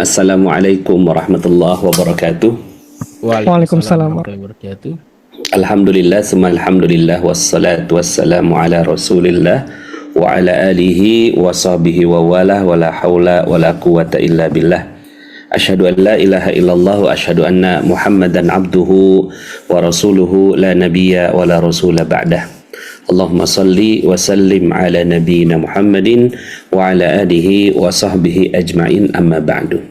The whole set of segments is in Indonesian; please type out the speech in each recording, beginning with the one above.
Assalamualaikum warahmatullahi wabarakatuh. Waalaikumsalam. warahmatullahi wabarakatuh. Alhamdulillah, summa alhamdulillah, wassalatu wassalamu ala rasulillah wa ala alihi wa sahbihi wa wala wa la hawla wa la quwata illa billah. Asyhadu an la ilaha illallah wa asyhadu anna muhammadan abduhu wa rasuluhu la nabiyya wa la rasula ba'dah. Allahumma salli wa sallim ala nabiyyina Muhammadin wa ala alihi wa sahbihi ajma'in, amma ba'du.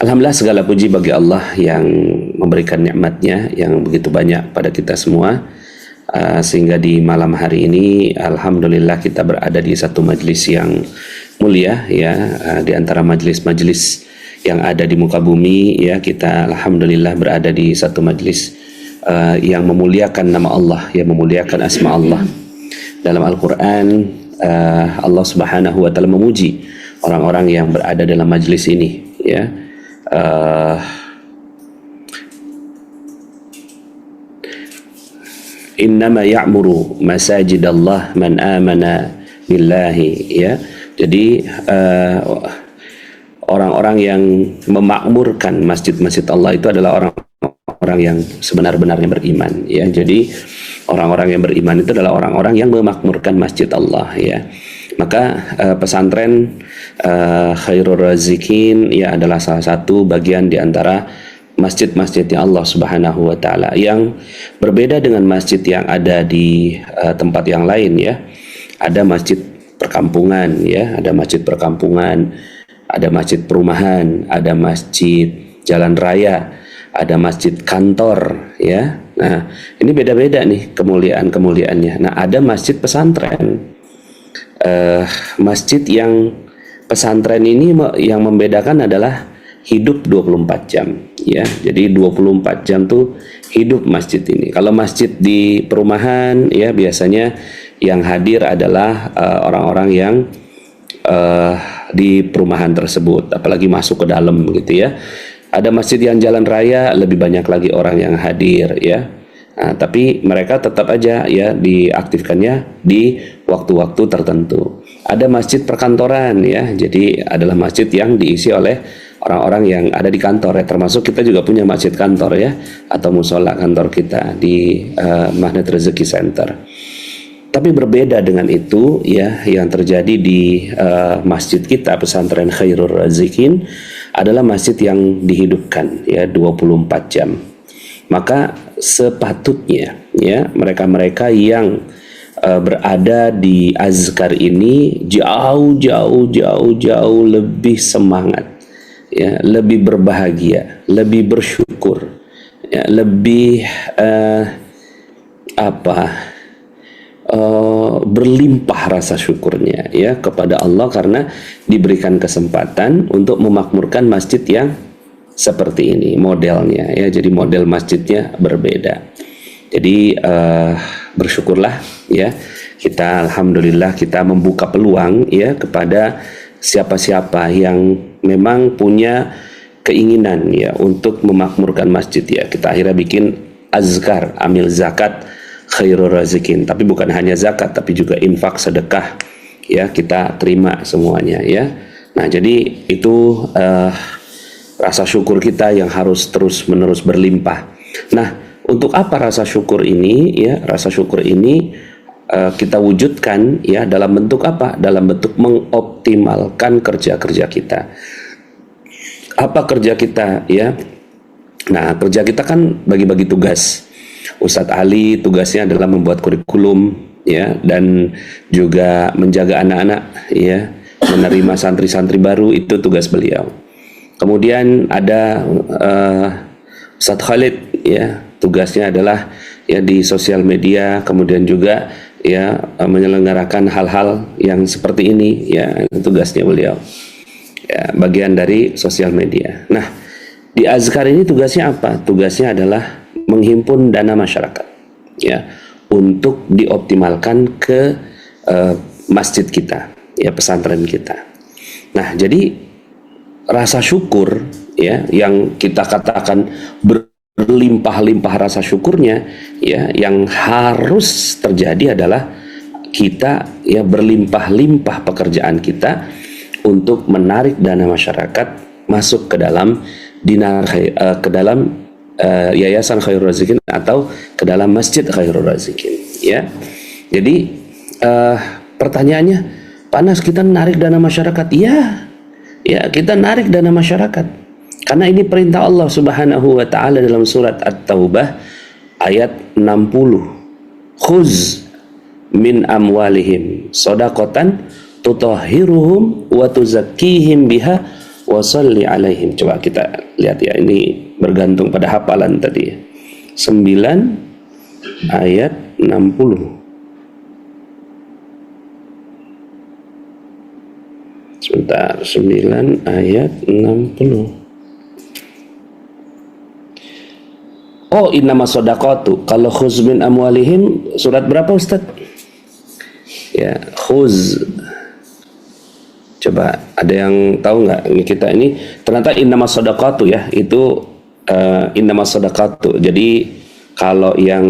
Alhamdulillah, segala puji bagi Allah yang memberikan nikmatnya yang begitu banyak pada kita semua, sehingga di malam hari ini alhamdulillah kita berada di satu majlis yang mulia, ya, di antara majlis-majlis yang ada di muka bumi, ya. Kita alhamdulillah berada di satu majlis yang memuliakan nama Allah, yang memuliakan asma Allah. Dalam Al-Quran, Allah Subhanahu wa Ta'ala memuji orang-orang yang berada dalam majlis ini, ya. Innama ya'muru masajidallah man amana billahi, ya. Jadi orang-orang yang memakmurkan masjid-masjid Allah itu adalah orang-orang yang sebenar-benarnya beriman, ya. Jadi orang-orang yang beriman itu adalah orang-orang yang memakmurkan masjid Allah, ya. Maka pesantren Khairur Razikin, ya, adalah salah satu bagian di antara masjid-masjidnya Allah Subhanahu wa Ta'ala, yang berbeda dengan masjid yang ada di tempat yang lain, ya. Ada masjid perkampungan, ya, ada masjid perkampungan, ada masjid perumahan, ada masjid jalan raya, ada masjid kantor, ya. Nah, ini beda-beda nih kemuliaan-kemuliaannya. Nah, ada masjid pesantren. Masjid yang pesantren ini yang membedakan adalah hidup 24 jam, ya. Jadi 24 jam tuh hidup masjid ini. Kalau masjid di perumahan, ya, biasanya yang hadir adalah orang-orang yang di perumahan tersebut, apalagi masuk ke dalam gitu, ya. Ada masjid yang jalan raya, lebih banyak lagi orang yang hadir, ya. Nah, tapi mereka tetap aja, ya, diaktifkannya di waktu-waktu tertentu. Ada masjid perkantoran, ya. Jadi adalah masjid yang diisi oleh orang-orang yang ada di kantor, ya. Termasuk kita juga punya masjid kantor, ya, atau musola kantor kita di Magnet Rezeki Center. Tapi berbeda dengan itu, ya, yang terjadi di masjid kita, pesantren Khairur Razikin, adalah masjid yang dihidupkan, ya, 24 jam. Maka sepatutnya, ya, mereka-mereka yang berada di azkar ini jauh lebih semangat, ya, lebih berbahagia, lebih bersyukur, ya, lebih berlimpah rasa syukurnya, ya, kepada Allah karena diberikan kesempatan untuk memakmurkan masjid yang seperti ini modelnya, ya. Jadi model masjidnya berbeda. Jadi bersyukurlah, ya, kita alhamdulillah kita membuka peluang, ya, kepada siapa-siapa yang memang punya keinginan, ya, untuk memakmurkan masjid, ya. Kita akhirnya bikin azkar amil zakat Khairur Razikin, tapi bukan hanya zakat tapi juga infak, sedekah, ya, kita terima semuanya, ya. Nah, jadi itu rasa syukur kita yang harus terus-menerus berlimpah. Nah, untuk apa rasa syukur ini, ya? Rasa syukur ini kita wujudkan, ya, dalam bentuk apa? Dalam bentuk mengoptimalkan kerja-kerja kita. Apa kerja kita, ya? Nah, kerja kita kan bagi-bagi tugas. Ustadz Ali tugasnya adalah membuat kurikulum, ya, dan juga menjaga anak-anak, ya, menerima santri-santri baru, itu tugas beliau. Kemudian ada Ustadz Khalid, ya, tugasnya adalah, ya, di sosial media, kemudian juga, ya, menyelenggarakan hal-hal yang seperti ini, ya, tugasnya beliau, ya, bagian dari sosial media. Nah, di azkar ini tugasnya apa? Tugasnya adalah menghimpun dana masyarakat, ya, untuk dioptimalkan ke masjid kita, ya, pesantren kita. Nah, jadi rasa syukur, ya, yang kita katakan berlimpah-limpah rasa syukurnya, ya, yang harus terjadi adalah kita, ya, berlimpah-limpah pekerjaan kita untuk menarik dana masyarakat masuk ke dalam ke dalam yayasan Khairul Razikin atau ke dalam masjid Khairul Razikin, ya. Jadi pertanyaannya, panas kita narik dana masyarakat? Ya, kita narik dana masyarakat karena ini perintah Allah Subhanahu wa taala dalam surat At-Taubah ayat 60. Khuz min amwalihim shadaqatan tutahhiruhum wa tuzakkihim biha wa shalli alaihim. Coba kita lihat ya, ini bergantung pada hafalan tadi. 9 ayat 60. Sebentar, 9 ayat 60. Oh, innama shadaqatu. Kalau khuz min amwalihim surat berapa Ustaz? Ya, khuz. Coba ada yang tahu nggak? Kita ini ternyata innama shadaqatu ya, itu innama shadaqatu. Jadi kalau yang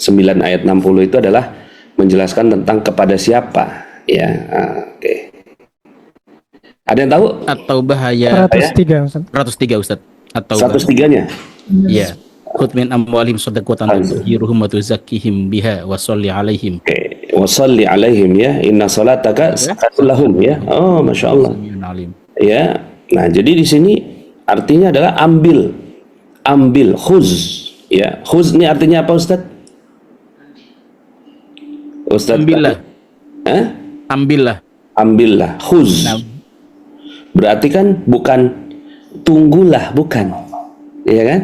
9 ayat 60 itu adalah menjelaskan tentang kepada siapa ya. Oke. Ada yang tahu? At-Taubah ayat 103 Ustaz. 103 Ustaz. At-Taubah. 103-nya. Iya. Khudh min amwalihim shadaqatan tutahhiruhum wa tuzakkihim biha wa shalli alaihim. Oke. Wa shalli alaihim ya. Inna salataka sakanun lahum ya. Oh, Masya Allah. Ya. Nah, jadi di sini artinya adalah ambil khuz ya. Khuz ini artinya apa Ustaz? Ustaz Ambillah. Ambillah khuz. Nah, berarti kan bukan tunggulah, bukan, ya kan?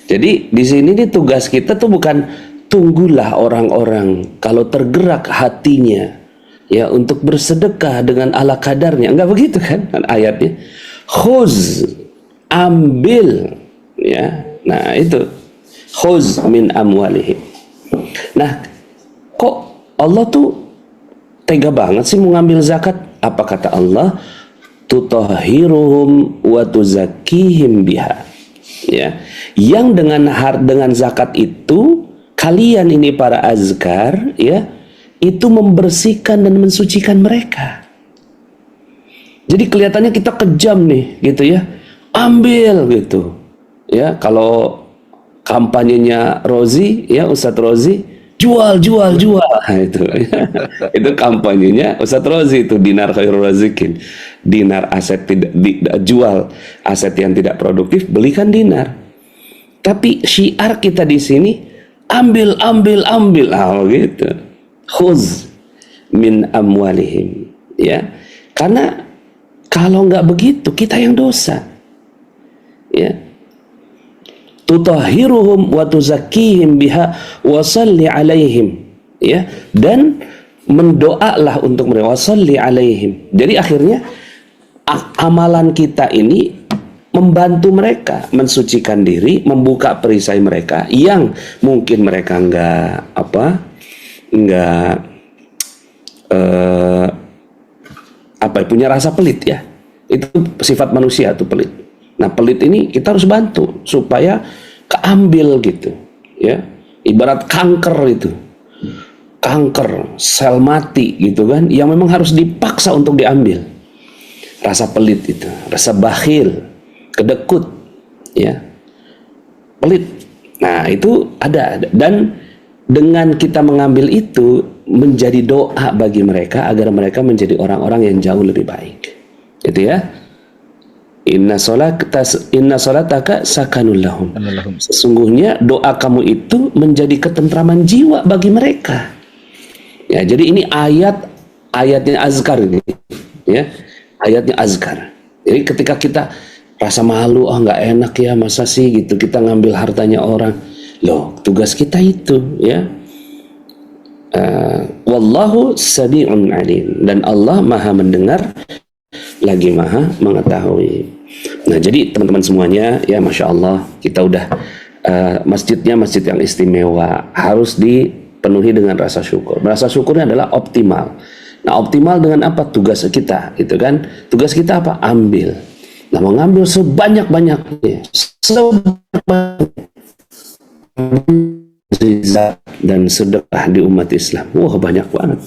Jadi di sini nih tugas kita tuh bukan tunggulah orang-orang kalau tergerak hatinya ya untuk bersedekah dengan ala kadarnya, enggak begitu kan ayatnya. Khuz, ambil ya. Nah itu khuz min amwalihim. Nah kok Allah tuh tega banget sih mau ngambil zakat? Apa kata Allah? Tutahhiruhum wa tuzakkihim biha. Ya, yang dengan zakat itu kalian ini para azkar ya, itu membersihkan dan mensucikan mereka. Jadi kelihatannya kita kejam nih gitu ya. Ambil gitu. Ya, kalau kampanyenya Rozi ya, Ustadz Rozi, jual nah, itu itu kampanyenya Ustadz Rozi, itu dinar Khairul Razikin, dinar aset tidak jual aset yang tidak produktif, belikan dinar. Tapi syiar kita di sini ambil gitu, khuz min amwalihim ya, karena kalau nggak begitu kita yang dosa ya. Tutahhiruhum wa tuzakkihim biha wa shalli alaihim ya, dan mendoalah untuk mereka, wa shalli alaihim. Jadi akhirnya amalan kita ini membantu mereka mensucikan diri, membuka perisai mereka yang mungkin mereka enggak punya rasa pelit ya. Itu sifat manusia tuh, pelit. Nah pelit ini kita harus bantu supaya keambil gitu ya, ibarat kanker itu, kanker sel mati gitu kan, yang memang harus dipaksa untuk diambil. Rasa pelit itu, rasa bakhil, kedekut ya, pelit. Nah itu ada, dan dengan kita mengambil itu menjadi doa bagi mereka agar mereka menjadi orang-orang yang jauh lebih baik gitu ya. Inna salataka sakanul lahum. Sesungguhnya doa kamu itu menjadi ketentraman jiwa bagi mereka. Ya, jadi ini ayatnya azkar ini. Ya, ayatnya azkar. Jadi ketika kita rasa malu, nggak enak ya, masa sih gitu kita ngambil hartanya orang. Loh, tugas kita itu ya. Wallahu sami'un alim, dan Allah Maha mendengar lagi Maha mengetahui. Nah jadi teman-teman semuanya ya, Masya Allah kita udah masjidnya masjid yang istimewa, harus dipenuhi dengan rasa syukur. Rasa syukurnya adalah optimal. Nah optimal dengan apa? Tugas kita gitu kan. Tugas kita apa? Ambil. Nah mengambil sebanyak-banyaknya, dan sedekah di umat Islam. Wah banyak banget.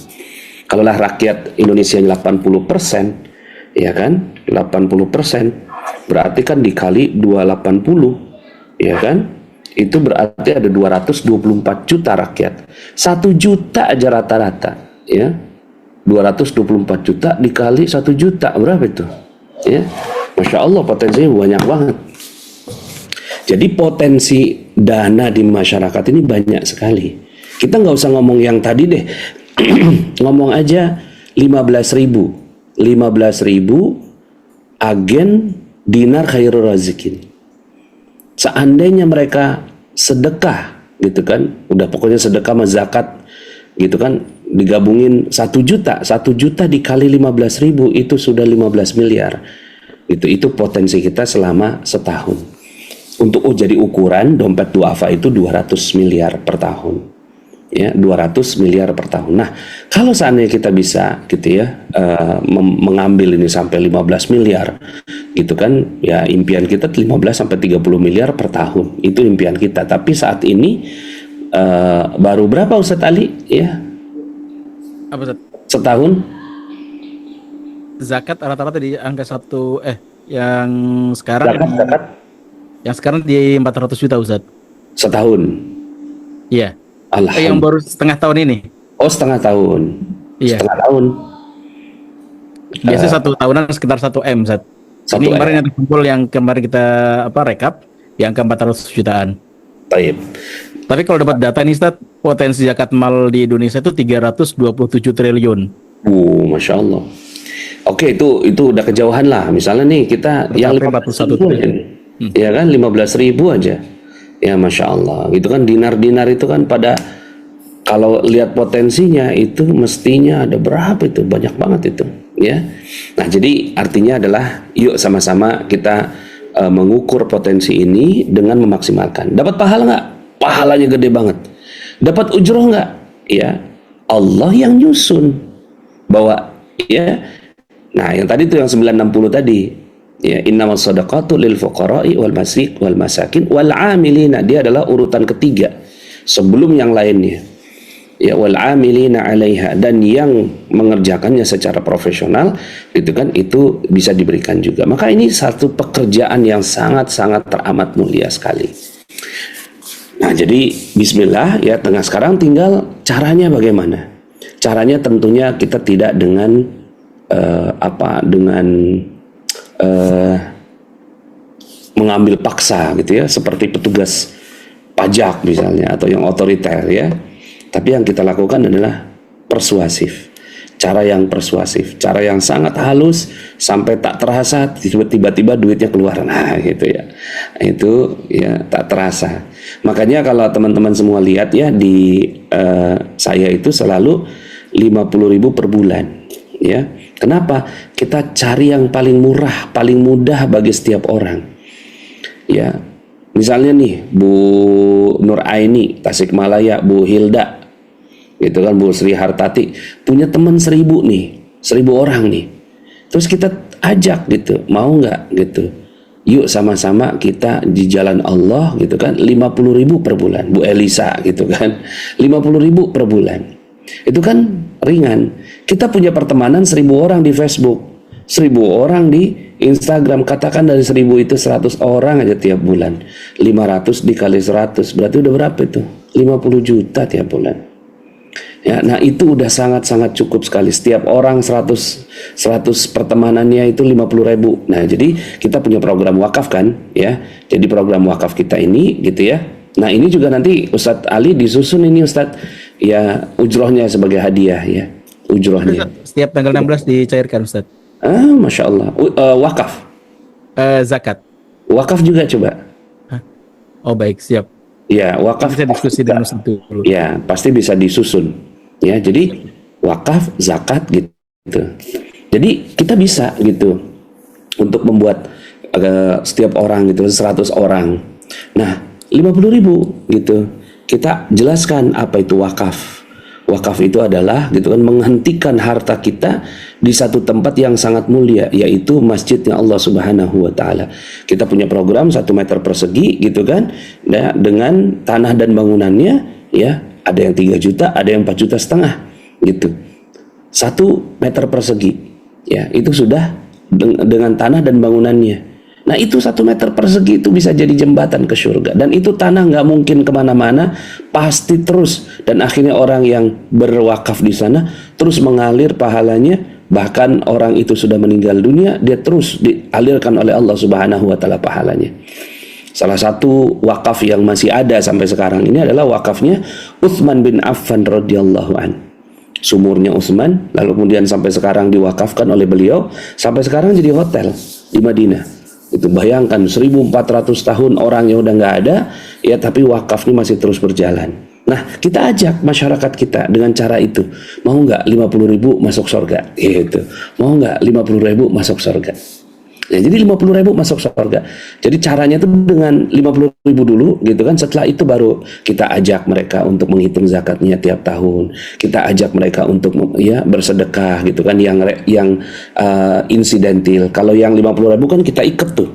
Kalaulah rakyat Indonesia 80%, ya kan, 80%, berarti kan dikali 280, ya kan? Itu berarti ada 224 juta rakyat. 1 juta aja rata-rata, ya. 224 juta dikali 1 juta, berapa itu? Ya. Masya Allah, potensinya banyak banget. Jadi potensi dana di masyarakat ini banyak sekali. Kita nggak usah ngomong yang tadi deh. Ngomong aja 15.000 agen dinar khairul razikin. Seandainya mereka sedekah gitu kan, udah pokoknya sedekah sama zakat gitu kan, digabungin 1 juta dikali 15.000 itu sudah 15 miliar. Itu potensi kita selama setahun. Untuk jadi ukuran dompet duafa itu 200 miliar per tahun. Ya, 200 miliar per tahun. Nah, kalau seandainya kita bisa gitu ya mengambil ini sampai 15 miliar gitu kan, ya impian kita 15 sampai 30 miliar per tahun. Itu impian kita. Tapi saat ini baru berapa Ustadz Ali ya? Apa Ustaz? Setahun Zakat rata-rata di angka yang sekarang zakat yang sekarang di 400 juta Ustaz. setahun. Iya. Alhamdulillah. Yang baru setengah tahun ini. Oh, setengah tahun. Iya. Setengah tahun. Biasanya 1 tahunan sekitar 1 M Ustaz. 1 Ini M. kemarin yang terkumpul yang kemarin kita rekap yang ke 400 jutaan. Taib. Tapi kalau dapat data ini Ustaz, potensi zakat mal di Indonesia itu 327 triliun. Masya Allah. Oke, itu udah kejauhan lah. Misalnya nih kita yang 41 ribu aja nih. Ya kan 15.000 aja. Ya Masya Allah. Itu kan dinar-dinar itu kan pada kalau lihat potensinya itu mestinya ada berapa itu, banyak banget itu. Ya. Nah jadi artinya adalah yuk sama-sama kita mengukur potensi ini dengan memaksimalkan. Dapat pahala nggak? Pahalanya gede banget. Dapat ujroh nggak? Ya Allah yang nyusun bahwa ya. Nah yang tadi itu yang 960 tadi. Ya, innamas shadaqatu lil fuqara'i wal masakin wal 'amilina, dia adalah urutan ketiga sebelum yang lainnya. Ya, wal 'amilina 'alaiha, dan yang mengerjakannya secara profesional itu kan itu bisa diberikan juga. Maka ini satu pekerjaan yang sangat-sangat teramat mulia sekali. Nah, jadi bismillah ya, tengah sekarang tinggal caranya bagaimana? Caranya tentunya kita tidak dengan mengambil paksa gitu ya, seperti petugas pajak misalnya atau yang otoriter ya. Tapi yang kita lakukan adalah persuasif. Cara yang persuasif, cara yang sangat halus sampai tak terasa tiba-tiba duitnya keluar. Nah, gitu ya. Itu ya tak terasa. Makanya kalau teman-teman semua lihat ya di saya itu selalu 50.000 per bulan ya. Kenapa? Kita cari yang paling murah, paling mudah bagi setiap orang. Ya, misalnya nih Bu Nur Aini, Tasikmalaya, Bu Hilda, gitu kan, Bu Sri Hartati, punya teman 1.000 nih, 1.000 orang nih. Terus kita ajak gitu, mau nggak gitu? Yuk sama-sama kita di jalan Allah gitu kan, 50.000 per bulan. Bu Elisa gitu kan, 50.000 per bulan. Itu kan ringan. Kita punya pertemanan 1.000 orang di Facebook, 1.000 orang di Instagram. Katakan dari 1.000 itu 100 orang aja tiap bulan. 500 dikali 100 berarti udah berapa itu? 50 juta tiap bulan. Ya, nah itu udah sangat-sangat cukup sekali. Setiap orang 100 pertemanannya itu 50.000. Nah, jadi kita punya program wakaf kan, ya. Jadi program wakaf kita ini gitu ya. Nah, ini juga nanti Ustadz Ali disusun ini Ustadz, ya, ujrohnya sebagai hadiah ya. Ujrohnya. Setiap tanggal 16 dicairkan Ustaz. Masya Allah. Wakaf. Zakat. Wakaf juga coba. Oh baik, siap. Ya, wakaf. Bisa diskusi dengan Ustaz dulu. Ya, pasti bisa disusun. Ya, jadi wakaf, zakat gitu. Jadi kita bisa gitu untuk membuat setiap orang gitu 100 orang. Nah, 50.000 gitu. Kita jelaskan apa itu wakaf. Wakaf itu adalah gitu kan, menghentikan harta kita di satu tempat yang sangat mulia, yaitu masjidnya Allah Subhanahu wa taala. Kita punya program 1 meter persegi gitu kan, ya, dengan tanah dan bangunannya ya, ada yang 3 juta, ada yang 4,5 juta gitu. 1 meter persegi ya, itu sudah dengan tanah dan bangunannya. Nah itu 1 meter persegi itu bisa jadi jembatan ke surga. Dan itu tanah nggak mungkin kemana-mana, pasti terus. Dan akhirnya orang yang berwakaf di sana terus mengalir pahalanya. Bahkan orang itu sudah meninggal dunia, dia terus dialirkan oleh Allah Subhanahu wa Ta'ala pahalanya. Salah satu wakaf yang masih ada sampai sekarang ini adalah wakafnya Utsman bin Affan radhiyallahu an. Sumurnya Utsman, lalu kemudian sampai sekarang diwakafkan oleh beliau, sampai sekarang jadi hotel di Madinah. Itu bayangkan 1400 tahun orang yang udah nggak ada, ya tapi wakafnya masih terus berjalan. Nah, kita ajak masyarakat kita dengan cara itu. Mau nggak 50.000 masuk surga? Gitu. Mau nggak 50.000 masuk surga? Ya, jadi 50.000 masuk surga. Jadi caranya tuh dengan 50.000 dulu, gitu kan. Setelah itu baru kita ajak mereka untuk menghitung zakatnya tiap tahun. Kita ajak mereka untuk ya bersedekah, gitu kan. Yang insidentil. Kalau yang 50.000 kan kita ikat tuh.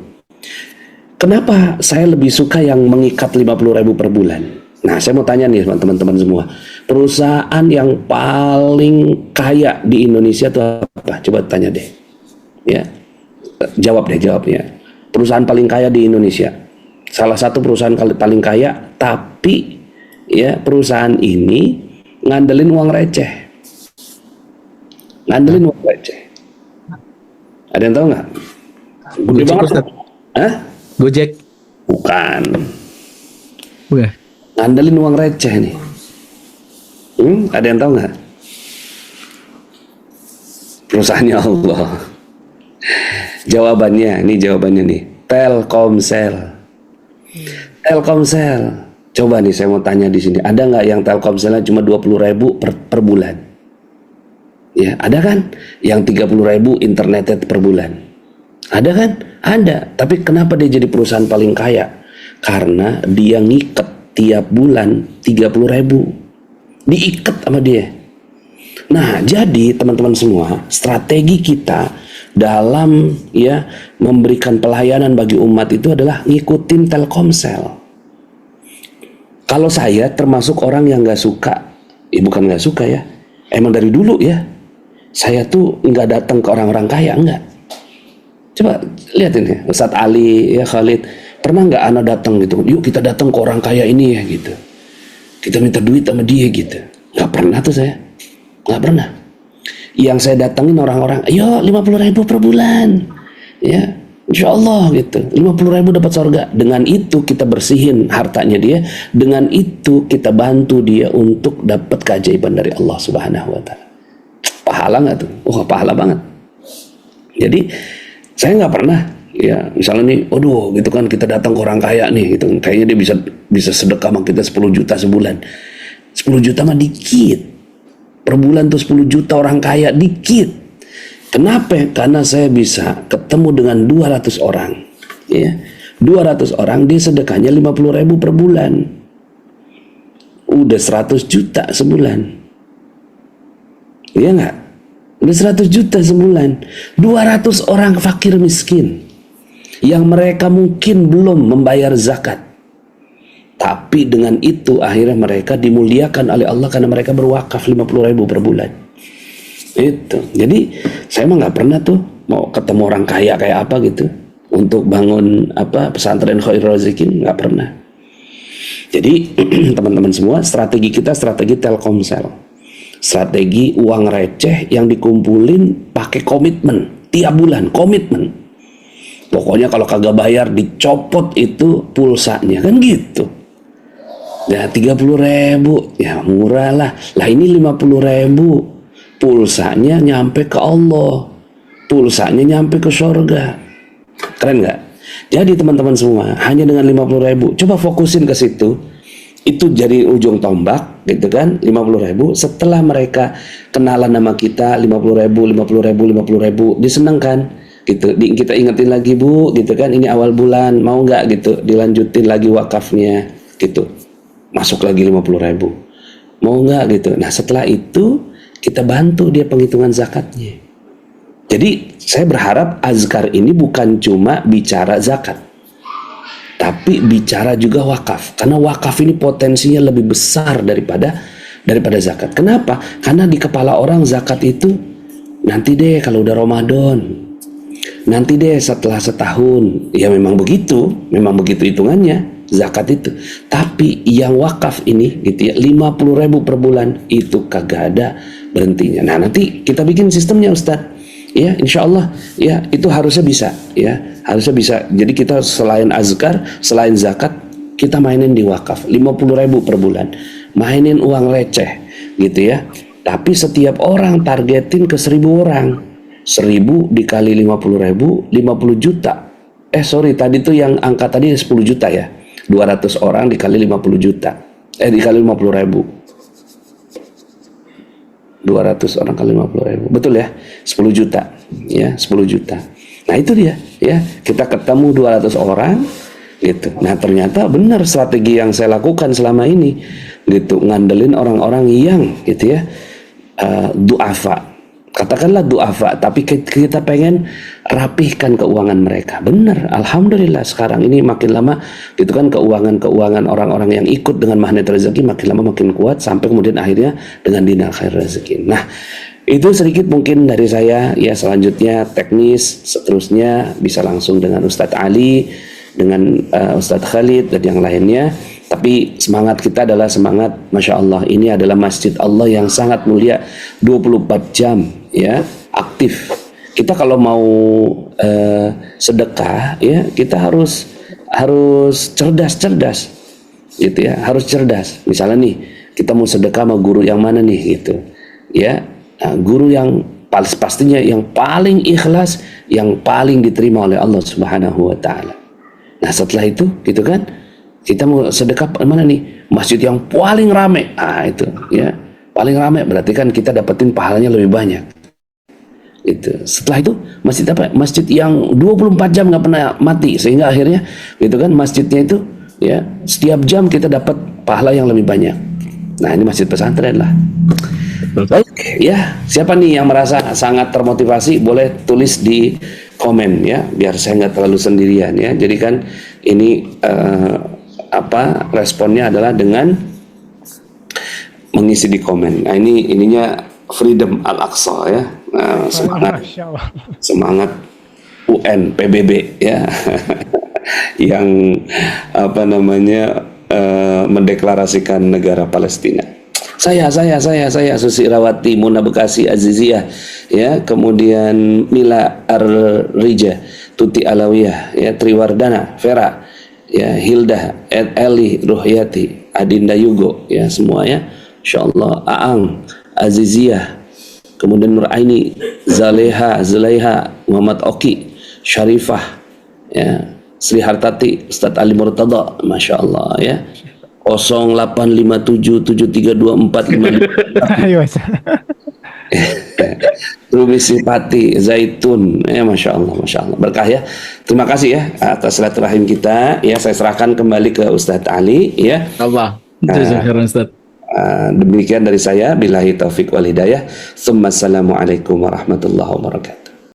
Kenapa saya lebih suka yang mengikat 50.000 per bulan? Nah, saya mau tanya nih teman-teman semua. Perusahaan yang paling kaya di Indonesia itu apa? Coba tanya deh. Ya. Jawabnya. Perusahaan paling kaya di Indonesia. Salah satu perusahaan paling kaya, tapi ya perusahaan ini ngandelin uang receh. Ada yang tahu nggak? Gede banget. Hah? Gojek. Bukan. Bukan. Ngandelin uang receh nih. Ada yang tahu nggak? Perusahaannya Allah. Jawabannya nih. Telkomsel. Coba nih saya mau tanya di sini, ada nggak yang Telkomselnya cuma 20.000 per bulan? Ya, ada kan? Yang 30.000 internetnya per bulan. Ada kan? Ada. Tapi kenapa dia jadi perusahaan paling kaya? Karena dia ngiket tiap bulan 30.000. Diikat sama dia. Nah, jadi teman-teman semua, strategi kita dalam ya memberikan pelayanan bagi umat itu adalah ngikutin Telkomsel. Kalau saya termasuk orang yang nggak suka, bukan nggak suka ya, emang dari dulu ya, saya tuh nggak datang ke orang-orang kaya, enggak. Coba lihatin ya, Ustadz Ali ya Khalid, pernah nggak anak datang gitu, yuk kita datang ke orang kaya ini ya gitu, kita minta duit sama dia gitu. Nggak pernah tuh saya, nggak pernah. Yang saya datangin orang-orang, ayo 50.000 per bulan, ya, insya Allah gitu, 50.000 dapat surga. Dengan itu kita bersihin hartanya dia, dengan itu kita bantu dia untuk dapat keajaiban dari Allah Subhanahu Wa Taala. Pahala nggak tuh? Wah, pahala banget. Jadi saya nggak pernah, ya, misalnya nih, aduh, gitu kan kita datang ke orang kaya nih, gitu, kayaknya dia bisa sedekah sama kita 10 juta sebulan. 10 juta mah dikit. Per bulan tuh 10 juta orang kaya dikit. Kenapa? Karena saya bisa ketemu dengan 200 orang. Ya. 200 orang dia sedekahnya 50.000 per bulan. Udah 100 juta sebulan. Iya nggak? Udah 100 juta sebulan. 200 orang fakir miskin yang mereka mungkin belum membayar zakat. Tapi dengan itu akhirnya mereka dimuliakan oleh Allah karena mereka berwakaf 50.000 per bulan. Itu. Jadi saya mah nggak pernah tuh mau ketemu orang kaya kayak apa gitu untuk bangun pesantren Khairul Razikin, nggak pernah. Jadi teman-teman semua, strategi kita strategi Telkomsel. Strategi uang receh yang dikumpulin pakai komitmen tiap bulan, komitmen. Pokoknya kalau kagak bayar dicopot itu pulsanya, kan gitu. Ya 30.000, ya murah lah. Lah ini 50.000, pulsanya nyampe ke Allah, pulsanya nyampe ke surga. Keren nggak? Jadi teman-teman semua, hanya dengan 50.000, coba fokusin ke situ. Itu jadi ujung tombak, gitu kan? 50.000. Setelah mereka kenalan nama kita, 50.000, diseneng kan? Gitu. Kita ingetin lagi, Bu, gitu kan? Ini awal bulan, mau nggak gitu? Dilanjutin lagi wakafnya, gitu. Masuk lagi 50.000, mau nggak gitu. Nah setelah itu kita bantu dia penghitungan zakatnya. Jadi saya berharap azkar ini bukan cuma bicara zakat, tapi bicara juga wakaf. Karena wakaf ini potensinya lebih besar daripada zakat. Kenapa? Karena di kepala orang zakat itu nanti deh kalau udah Ramadan, nanti deh setelah setahun. Ya memang begitu hitungannya zakat itu. Tapi yang wakaf ini gitu ya, 50.000 per bulan itu kagak ada berhentinya. Nah nanti kita bikin sistemnya Ustadz. Ya, insya Allah ya itu harusnya bisa ya, harusnya bisa. Jadi kita selain azkar, selain zakat, kita mainin di wakaf 50.000 per bulan, mainin uang receh gitu ya. Tapi setiap orang targetin ke 1.000 orang, 1.000 dikali 50.000, 50 juta. Tadi tuh yang angka tadi 10 juta ya, 200 orang dikali 50 juta, dikali 50.000. 200 orang kali 50.000, betul ya, 10 juta ya, 10 juta. Nah itu dia ya, kita ketemu 200 orang gitu. Nah ternyata benar strategi yang saya lakukan selama ini gitu, ngandelin orang-orang yang gitu ya, duafa, katakanlah duafa, tapi kita pengen rapihkan keuangan mereka. Benar, alhamdulillah sekarang ini makin lama gitu kan, keuangan orang-orang yang ikut dengan magnet rezeki makin lama makin kuat, sampai kemudian akhirnya dengan dinar khair rezeki. Nah itu sedikit mungkin dari saya ya. Selanjutnya teknis, seterusnya bisa langsung dengan Ustadz Ali, dengan Ustadz Khalid dan yang lainnya. Tapi semangat kita adalah semangat, Masya Allah, ini adalah masjid Allah yang sangat mulia, 24 jam ya, aktif. Kita kalau mau sedekah ya, kita harus cerdas gitu ya, harus cerdas. Misalnya nih, kita mau sedekah sama guru yang mana nih gitu ya. Nah, guru yang pastinya yang paling ikhlas, yang paling diterima oleh Allah Subhanahu wa taala. Nah, setelah itu gitu kan, kita mau sedekah mana nih? Masjid yang paling rame. Itu ya, paling rame berarti kan kita dapetin pahalanya lebih banyak. Itu. Setelah itu masjid apa? Masjid yang 24 jam nggak pernah mati, sehingga akhirnya gitu kan, masjidnya itu ya setiap jam kita dapat pahala yang lebih banyak. Nah, ini masjid pesantren lah. Baik, ya, siapa nih yang merasa sangat termotivasi, boleh tulis di komen ya, biar saya nggak terlalu sendirian ya. Jadi kan ini responnya adalah dengan mengisi di komen. Nah, ininya Freedom Al-Aqsa ya. Nah, semangat UN PBB ya. Yang mendeklarasikan negara Palestina. Saya Susi Rawati, Muna Bekasi Aziziyah ya, kemudian Mila Ar-Rija, Tuti Alawiyah ya, Triwardana, Vera ya, Hilda, Eli Ruhyati, Adinda Yugo ya, semua ya, insyaallah. Aang, Aziziyah, kemudian Nur Aini, Zaleha, Muhammad Oki, Syarifah ya, Sri Hartati, Ustadz Ali Murtada, Masya Allah ya. 0857732455. Ayo. Rumi Sipati, Zaitun, ya Masya Allah, berkah ya. Terima kasih ya atas silaturahim kita ya. Saya serahkan kembali ke Ustadz Ali ya. Allah. Demikian dari saya, billahi taufik wal hidayah. Assalamualaikum warahmatullahi wabarakatuh.